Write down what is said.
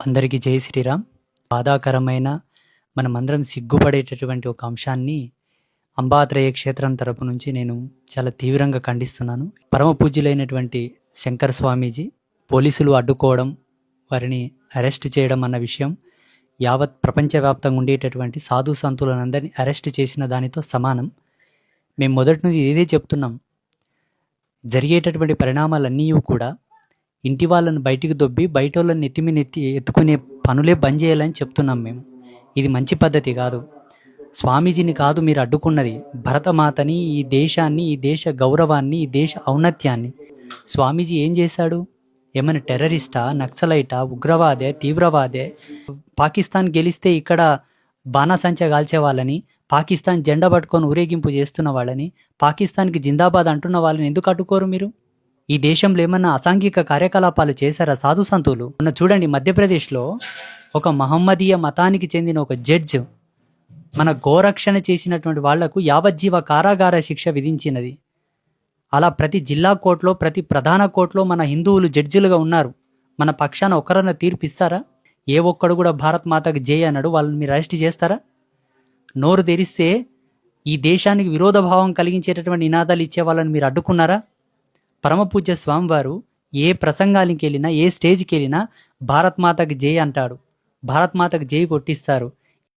అందరికీ జై శ్రీరామ్. బాధాకరమైన మనమందరం సిగ్గుపడేటటువంటి ఒక అంశాన్ని అంబాత్రేయ క్షేత్రం తరపు నుంచి నేను చాలా తీవ్రంగా ఖండిస్తున్నాను. పరమ పూజ్యులైనటువంటి శంకర స్వామీజీ పోలీసులు అడ్డుకోవడం, వారిని అరెస్ట్ చేయడం అన్న విషయం యావత్ ప్రపంచవ్యాప్తంగా ఉండేటటువంటి సాధు సంతులనందరినీ అరెస్ట్ చేసిన దానితో సమానం. మేము మొదటి నుంచి ఇదే చెప్తున్నాం. జరిగేటటువంటి పరిణామాలన్నీ కూడా ఇంటి వాళ్ళని బయటికి దొబ్బి బయట వాళ్ళని ఎత్తుకునే పనులే బంద్ చేయాలని చెప్తున్నాం మేము. ఇది మంచి పద్ధతి కాదు. స్వామీజీని కాదు మీరు అడ్డుకున్నది, భరతమాతని, ఈ దేశాన్ని, ఈ దేశ గౌరవాన్ని, ఈ దేశ ఔన్నత్యాన్ని. స్వామీజీ ఏం చేశాడు? ఏమైనా టెర్రరిస్టా, నక్సలైటా, ఉగ్రవాదే, తీవ్రవాదే? పాకిస్తాన్ గెలిస్తే ఇక్కడ బాణాసంచా కాల్చే వాళ్ళని, పాకిస్తాన్ జెండా పట్టుకొని ఊరేగింపు చేస్తున్న వాళ్ళని, పాకిస్తాన్కి జిందాబాద్ అంటున్న వాళ్ళని ఎందుకు అడ్డుకోరు మీరు? ఈ దేశంలో ఏమన్నా అసాంఘిక కార్యకలాపాలు చేశారా సాధు సంతులు? మొన్న చూడండి, మధ్యప్రదేశ్లో ఒక మహమ్మదీయ మతానికి చెందిన ఒక జడ్జ్ మన గోరక్షణ చేసినటువంటి వాళ్లకు యావజ్జీవ కారాగార శిక్ష విధించినది. అలా ప్రతి జిల్లా కోర్టులో, ప్రతి ప్రధాన కోర్టులో మన హిందువులు జడ్జిలుగా ఉన్నారు. మన పక్షాన ఒక్కరన్నా తీర్పిస్తారా? ఏ ఒక్కడు కూడా భారత్ మాతకు జై అన్నాడు, వాళ్ళని మీరు అరెస్ట్ చేస్తారా? నోరు తెరిస్తే ఈ దేశానికి విరోధభావం కలిగించేటటువంటి నినాదాలు ఇచ్చే వాళ్ళని మీరు అడ్డుకున్నారా? పరమపూజ్య స్వామివారు ఏ ప్రసంగానికి వెళ్ళినా, ఏ స్టేజ్కి వెళ్ళినా భారత్ మాతకు జై అంటాడు, భారత్ మాతకు జై కొట్టిస్తారు.